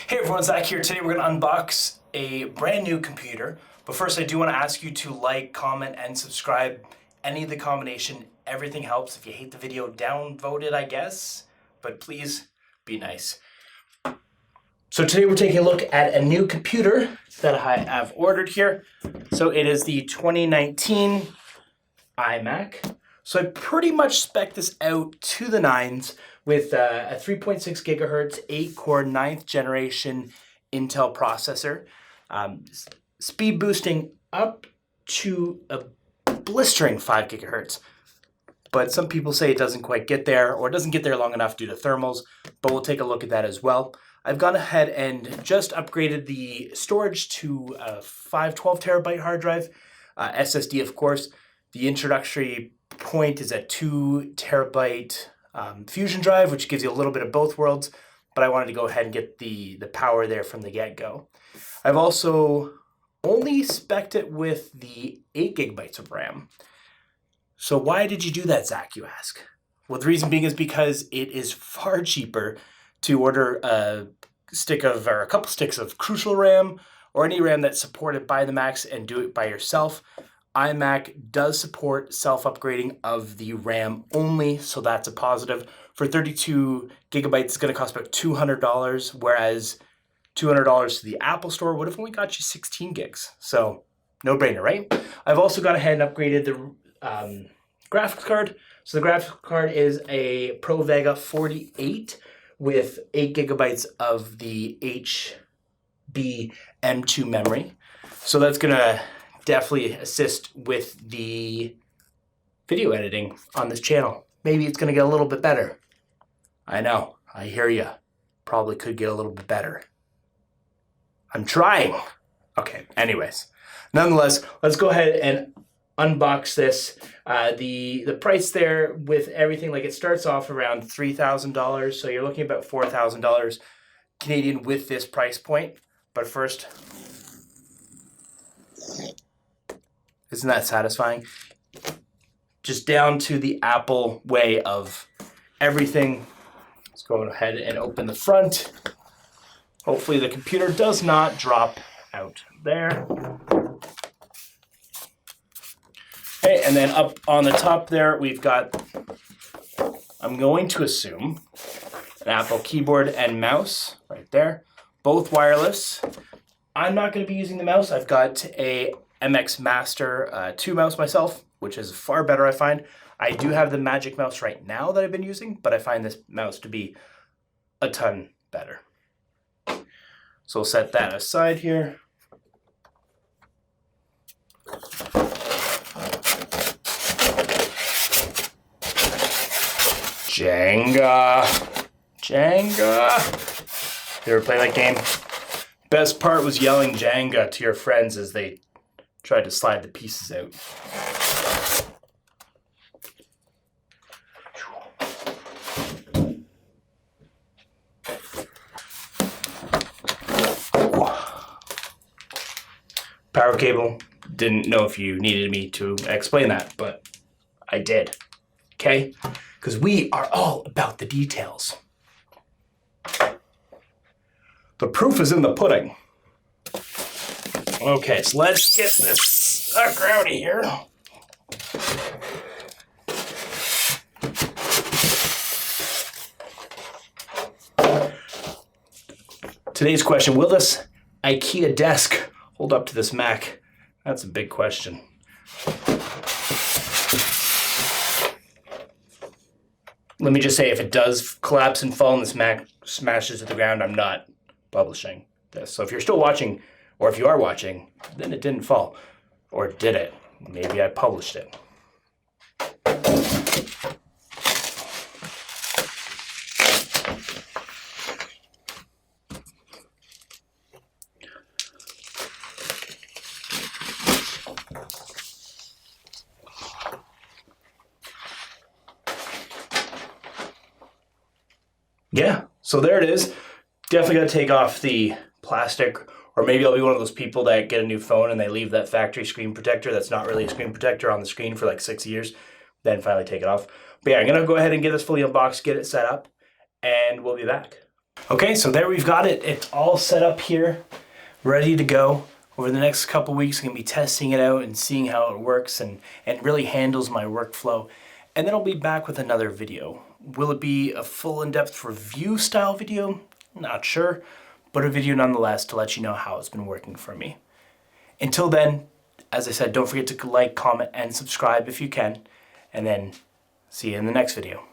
Hey everyone, Zach here. Today we're going to unbox a brand new computer. But first I do want to ask you to like, comment, and subscribe. Any of the combination, everything helps. If you hate the video, downvote it, I guess. But please be nice. So today we're taking a look at a new computer that I have ordered here. So it is the 2019 iMac. So I pretty much spec this out to the nines with a 3.6 gigahertz, 8-core, 9th generation Intel processor. Speed boosting up to a blistering 5 gigahertz. But some people say it doesn't quite get there, or it doesn't get there long enough due to thermals, but we'll take a look at that as well. I've gone ahead and just upgraded the storage to a 512 terabyte hard drive, SSD of course. The introductory point is a 2 terabyte Fusion drive, which gives you a little bit of both worlds, but I wanted to go ahead and get the power there from the get-go. I've also only spec'd it with the 8 gigabytes of RAM. So why did you do that, Zach, you ask? Well, the reason being is because it is far cheaper to order a couple sticks of Crucial RAM or any RAM that's supported by the Macs and do it by yourself. iMac does support self-upgrading of the RAM only, so that's a positive. For 32 gigabytes, it's going to cost about $200, whereas $200 to the Apple Store would have only got you 16 gigs. So, no-brainer, right? I've also gone ahead and upgraded the graphics card. So the graphics card is a Pro Vega 48 with 8 gigabytes of the HB M2 memory. So that's going to definitely assist with the video editing on this channel. Maybe it's going to get a little bit better. I know, I hear you. Probably could get a little bit better. I'm trying. Okay, anyways. Nonetheless, let's go ahead and unbox this. The price there with everything, like it starts off around $3,000, so you're looking at about $4,000 Canadian with this price point. But first, isn't that satisfying? Just down to the Apple way of everything. Let's go ahead and open the front. Hopefully the computer does not drop out there. Okay, and then up on the top there, we've got, I'm going to assume, an Apple keyboard and mouse right there, both wireless. I'm not going to be using the mouse. I've got a MX Master 2 mouse myself, which is far better, I find. I do have the Magic Mouse right now that I've been using, but I find this mouse to be a ton better. So we'll set that aside here. Jenga. You ever play that game? Best part was yelling Jenga to your friends as they tried to slide the pieces out. Power cable. Didn't know if you needed me to explain that, but I did. Okay? Because we are all about the details. The proof is in the pudding. Okay, so let's get this sucker out of here. Today's question, will this IKEA desk hold up to this Mac? That's a big question. Let me just say, if it does collapse and fall and this Mac smashes to the ground, I'm not publishing this. So if you're still watching, or if you are watching, then it didn't fall. Or did it? Maybe I published it. Yeah, so there it is. Definitely got to take off the plastic, or maybe I'll be one of those people that get a new phone and they leave that factory screen protector that's not really a screen protector on the screen for like 6 years, then finally take it off. But yeah, I'm going to go ahead and get this fully unboxed, get it set up, and we'll be back. Okay, so there we've got it. It's all set up here, ready to go. Over the next couple weeks, I'm gonna be testing it out and seeing how it works and really handles my workflow. And then I'll be back with another video. Will it be a full in-depth review style video? Not sure, but a video nonetheless to let you know how it's been working for me. Until then, as I said, don't forget to like, comment, and subscribe if you can. And then see you in the next video.